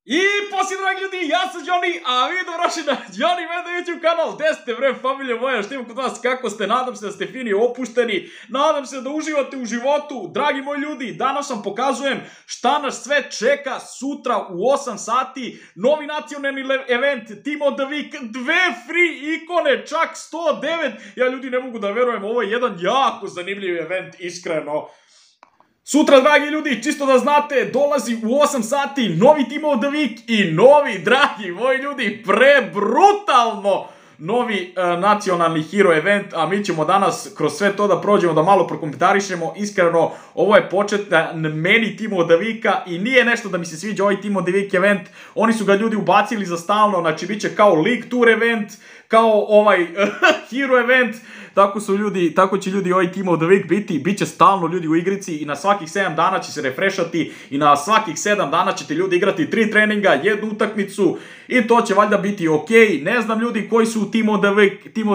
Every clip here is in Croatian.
I poslije, dragi ljudi, ja sam Johnny, a vi dobrodošli na Johnny Menda YouTube kanal. Gde ste, bre, familija moja, što ima kod vas, kako ste? Nadam se da ste fini opušteni, nadam se da uživate u životu. Dragi moji ljudi, danas vam pokazujem šta nas sve čeka sutra u 8 sati. Novi nacionalni event, Team of the Week, 2 free ikone, čak 109. Ja, ljudi, ne mogu da verujem, ovo je jedan jako zanimljiv event, iskreno. Sutra, dragi ljudi, čisto da znate, dolazi u 8 sati novi Team of the Week i novi, dragi moji ljudi, prebrutalno novi nacionalni hero event, a mi ćemo danas kroz sve to da prođemo, da malo prokomentarišemo. Iskreno, ovo je počet na meni Team of the Weeka i nije nešto da mi se sviđa ovaj Team of the Week event. Oni su ga ljudi ubacili za stalno, znači bit će kao League Tour event, kao ovaj hero event. Tako će ljudi ovaj Team of the Week biti, bit će stalno ljudi u igrici i na svakih 7 dana će se refreshati i na svakih 7 dana ćete ljudi igrati 3 treninga, 1 utakmicu i to će valjda biti ok. Ne znam ljudi koji su Team of the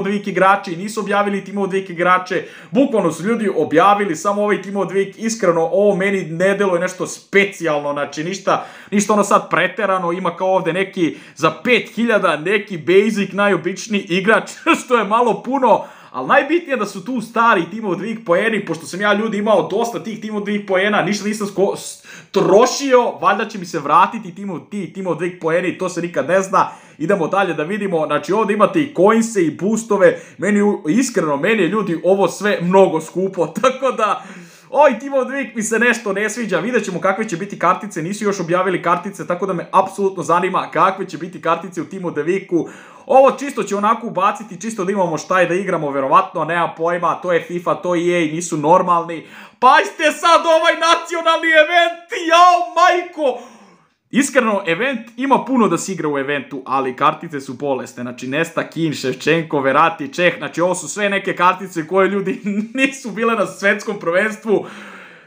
Week igrači, nisu objavili Team of the Week igrače, bukvalno su ljudi objavili samo ovaj Team of the Week. Iskreno, ovo meni ne deluje nešto specijalno, znači ništa ono sad preterano, ima kao ovde neki za 5000 neki basic najobičniji igrač, što je malo puno. Ali najbitnije je da su tu stari Team of the Week poeni, pošto sam ja ljudi imao dosta tih Team of the Week poena, ništa nisam trošio, valjda će mi se vratiti Team of the Week poeni, to se nikad ne zna. Idemo dalje da vidimo, znači ovdje imate i coinse i boostove, iskreno meni je ljudi ovo sve mnogo skupo, tako da ovaj Team of the Week mi se nešto ne sviđa, vidjet ćemo kakve će biti kartice, nisu još objavili kartice, tako da me apsolutno zanima kakve će biti kartice u Team of the Weeku. Ovo čisto će onako ubaciti, čisto da imamo šta je da igramo, verovatno, nema pojma, to je FIFA, to je EA, nisu normalni. Pazite sad ovaj nacionalni event, jao majko! Iskreno, event ima puno da se igra u eventu, ali kartice su bolesne, znači Nesta, Kin, Ševčenko, Verati, Čeh, znači ovo su sve neke kartice koje ljudi nisu bile na svetskom prvenstvu,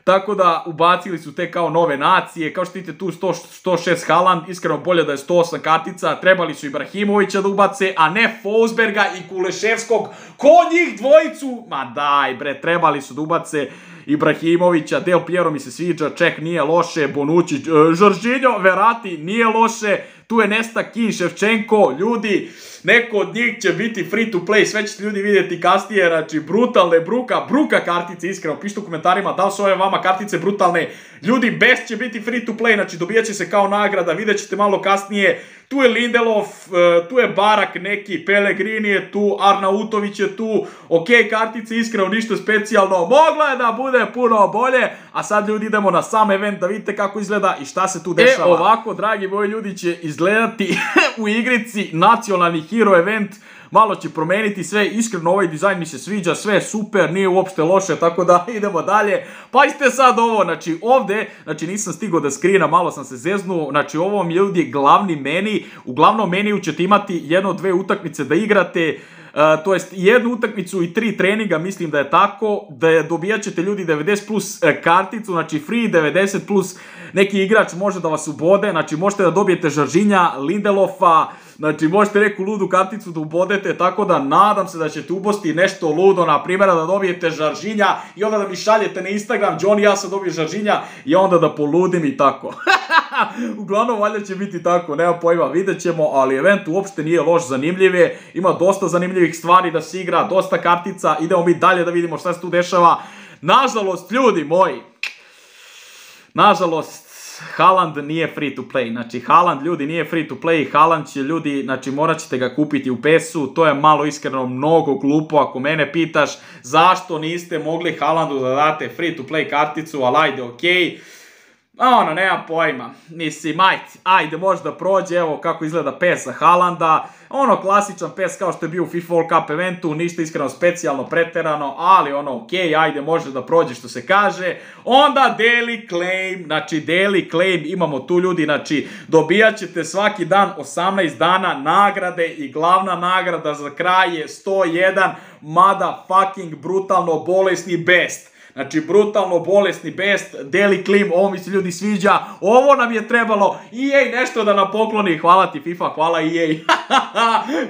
tako da ubacili su te kao nove nacije, kao što vidite tu 106 Haaland, iskreno bolje da je 108 kartica, trebali su Ibrahimovića da ubace, a ne Forsberga i Kuleševskog, ko njih dvojicu, ma daj bre, trebali su da ubace Ibrahimovića, Del Piero mi se sviđa, Čeh nije loše, Bonucci, Jorginho, Verati nije loše, tu je Nesta, Kin, Ševčenko, ljudi, neko od njih će biti free to play, sve ćete ljudi vidjeti kasnije, znači brutalne bruka kartice, iskreno, pišite u komentarima da li su ove vama kartice brutalne, ljudi, best će biti free to play, znači dobijat će se kao nagrada, vidjet ćete malo kasnije, tu je Lindelof, tu je Barak neki, Pellegrini je tu, Arnautović je tu, ok, kartice, iskreno, ništa specijalno, moglo je da bude puno bolje, a sad ljudi idemo na sam event da vidite kako izgleda i šta se tu dešava. Ovako, dragi moji ljudi, će izgledati u igrici nacionalni hero event, malo će promeniti sve, iskreno ovaj dizajn mi se sviđa, sve je super, nije uopšte loše, tako da idemo dalje. Pazite sad ovo, znači ovde, znači nisam stigao da screenam, malo sam se zeznuo, znači ovo mi je ljudi glavni meni, u glavnom meniju ćete imati 1-2 utakmice da igrate, to jest 1 utakmicu i 3 treninga, mislim da je tako, da dobijat ćete ljudi 90 plus karticu, znači free 90 plus neki igrač može da vas ubode, znači možete da dobijete Jorginha, Lindelofa, znači možete neku ludu karticu da ubodete, tako da nadam se da ćete ubosti nešto ludo, na primjer da dobijete Jorginha i onda da mi šaljete na Instagram, Johnny, ja sam dobio Jorginha i onda da poludim i tako. Uglavnom, valjda će biti tako, nema pojma, vidjet ćemo, ali event uopšte nije loš, zanimljiv je, ima dosta zanimljivih stvari da se igra, dosta kartica, idemo mi dalje da vidimo šta se tu dešava. Nažalost, ljudi moji, nažalost, Haaland nije free to play, znači Haaland ljudi nije free to play, Haaland će ljudi, znači morat ćete ga kupiti u PES-u, to je malo iskreno mnogo glupo ako mene pitaš zašto niste mogli Haalandu da date free to play karticu, ali ajde okej. Ono, nema pojma, mislim, ajde možda prođe, evo kako izgleda PES za Haalanda, ono klasičan PES kao što je bio u FIFA World Cup eventu, ništa iskreno specijalno preterano, ali ono okej, ajde može da prođe što se kaže. Onda Daily Claim, znači Daily Claim, imamo tu ljudi, znači dobijat ćete svaki dan 18 dana nagrade i glavna nagrada za kraj je 101 motherfucking brutalno bolesni best. Znači, brutalno bolesni best, Daily Claim, ovo mi se ljudi sviđa, ovo nam je trebalo, EA nešto da nam pokloni, hvala ti FIFA, hvala EA,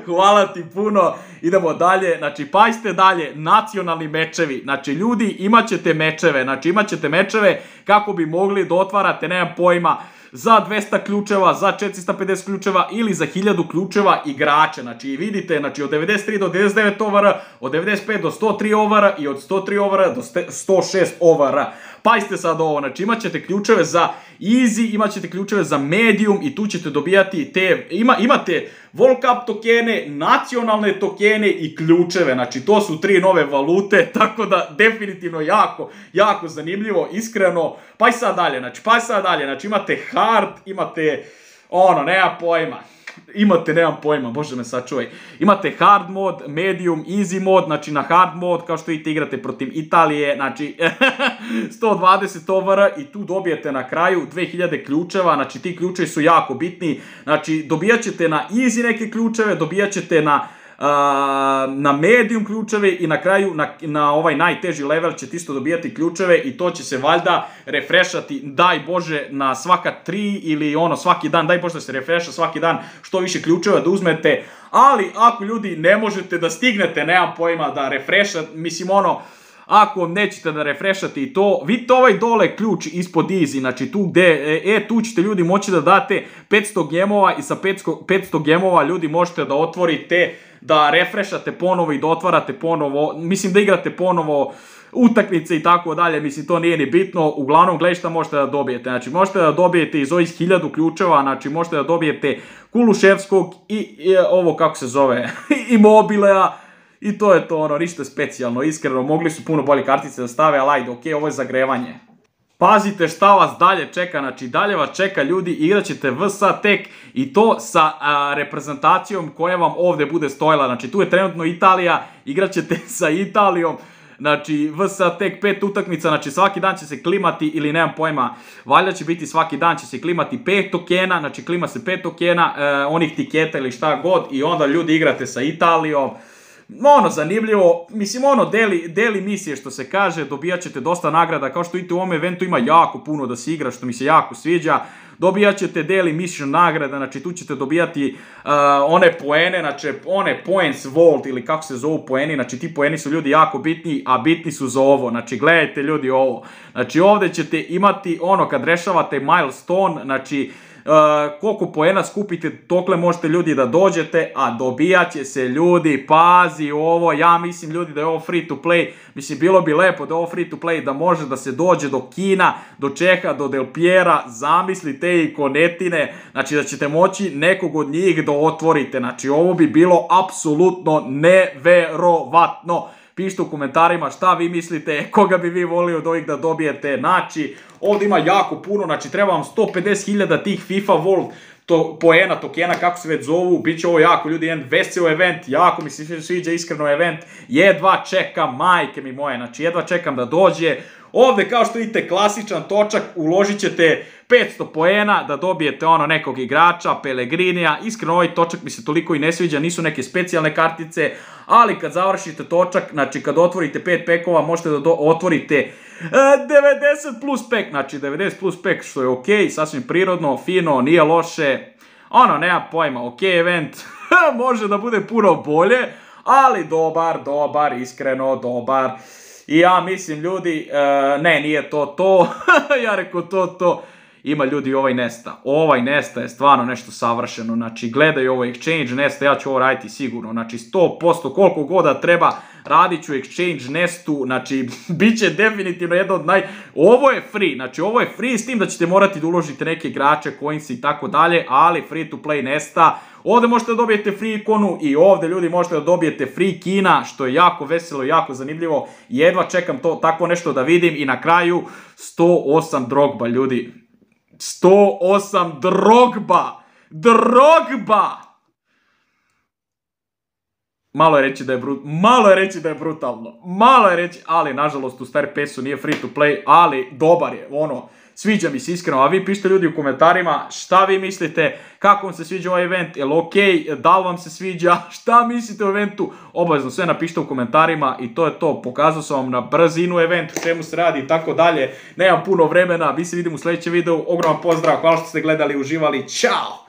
hvala ti puno, idemo dalje, znači, pazite dalje, nacionalni mečevi, znači, ljudi, imat ćete mečeve kako bi mogli da otvarate, nemam pojma, za 200 ključeva, za 450 ključeva ili za 1000 ključeva igrača. Znači vidite, znači od 93 do 99 ovara, od 95 do 103 ovara i od 103 ovara do 106 ovara. Pazite sad ovo, znači imat ćete ključeve za easy, imat ćete ključeve za medium i tu ćete dobijati te, imate World Cup tokene, nacionalne tokene i ključeve, znači to su 3 nove valute, tako da definitivno jako zanimljivo, iskreno. Pa i sad dalje, znači imate hard, imate nema pojma, bože me sačuvaj. Imate hard mod, medium, easy mod, znači na hard mod, kao što vidite igrate protiv Italije, znači 120 ovara i tu dobijete na kraju 2000 ključeva, znači ti ključevi su jako bitni, znači dobijat ćete na easy neke ključeve, dobijat ćete na medium ključeve i na kraju na ovaj najteži level ćete isto dobijati ključeve i to će se valjda refreshati, daj Bože, na svaka 3 ili svaki dan, daj Bože da se refresha svaki dan što više ključeva da uzmete, ali ako ljudi ne možete da stignete, nemam pojma, da refreshate, mislim ako nećete da refreshate i to, vidite ovaj dole ključ ispod easy, znači tu ćete ljudi moći da date 500 gemova i sa 500 gemova ljudi možete da otvorite, da refreshate ponovo i da otvarate ponovo, mislim da igrate ponovo utakmice i tako dalje, mislim to nije ni bitno, uglavnom gledaj šta možete da dobijete, znači možete da dobijete iz ovih 1000 ključeva, znači možete da dobijete Kulusevskog i ovo kako se zove, Immobilea. I to je to, ništa specijalno, iskreno, mogli su puno bolje kartice da stave, ali ajde, okej, ovo je zagrevanje. Pazite šta vas dalje čeka, znači dalje vas čeka ljudi, igrat ćete VSA tek i to sa reprezentacijom koja vam ovdje bude stojala, znači tu je trenutno Italija, igrat ćete sa Italijom, znači VSA tek 5 utakmica, znači svaki dan će se klimati ili nemam pojma, valjda će biti svaki dan će se klimati 5 tokena, znači klima se 5 tokena, onih tiketa ili šta god i onda ljudi igrate sa Italijom. Zanimljivo, mislim deli misije što se kaže, dobijat ćete dosta nagrada, kao što vidite u ovom eventu ima jako puno da se igra, što mi se jako sviđa, dobijat ćete daily mission nagrada, znači tu ćete dobijati one poene, znači one points vault ili kako se zovu poeni, znači ti poeni su ljudi jako bitni, a bitni su za ovo, znači gledajte ljudi ovo, znači ovdje ćete imati kad rešavate milestone, znači koliko poena skupite, tokle možete ljudi da dođete, a dobijat će se ljudi, pazi ovo, ja mislim ljudi da je ovo free to play, mislim bilo bi lepo da je ovo free to play, da može da se dođe do Kina, do Čeha, do Del Piera, zamislite i konetine, znači da ćete moći nekog od njih da otvorite, znači ovo bi bilo apsolutno neverovatno. Pišite u komentarima šta vi mislite, koga bi vi volio od ovih da dobijete, znači ovdje ima jako puno, znači treba vam 150.000 tih FIFA World poena, tokena, kako se već zovu, bit će ovo jako ljudi, jedan veseo event, jako mi se sviđa iskreno event, jedva čekam, majke mi moje, znači jedva čekam da dođe. Ovdje kao što vidite klasičan točak, uložit ćete 500 poena da dobijete nekog igrača, Pellegrinija, iskreno ovaj točak mi se toliko i ne sviđa, nisu neke specijalne kartice, ali kad završite točak, znači kad otvorite 5 pekova možete da otvorite 90 plus pek, znači 90 plus pek što je okej, sasvim prirodno, fino, nije loše, nema pojma, okej event, može da bude puno bolje, ali dobar, iskreno dobar. I ja mislim ljudi, ne, nije to, ja rekao to, ima ljudi ovaj Nesta je stvarno nešto savršeno, znači gledaju ovo Exchange Nesta, ja ću ovo raditi sigurno, znači 100%, koliko god da treba, radit ću Exchange Nestu, znači bit će definitivno jedno od ovo je free, znači ovo je free s tim da ćete morati da uložite neke igrače, coins i tako dalje, ali free to play Nesta. Ovdje možete da dobijete free ikonu i ovdje ljudi možete da dobijete free Kina, što je jako veselo i jako zanimljivo. Jedva čekam to tako nešto da vidim i na kraju 108 Drogba ljudi. 108 Drogba! Malo je reći da je brutalno, ali nažalost u Star PS-u nije free to play, ali dobar je, sviđa mi se iskreno, a vi pišite ljudi u komentarima šta vi mislite, kako vam se sviđa ovaj event, je li okej, da li vam se sviđa, šta mislite o eventu, obavezno sve napišite u komentarima i to je to, pokazao sam vam na brzinu event, o čemu se radi i tako dalje, nemam puno vremena, mi se vidimo u sljedećem videu, ogroman pozdrav, hvala što ste gledali i uživali, ćao!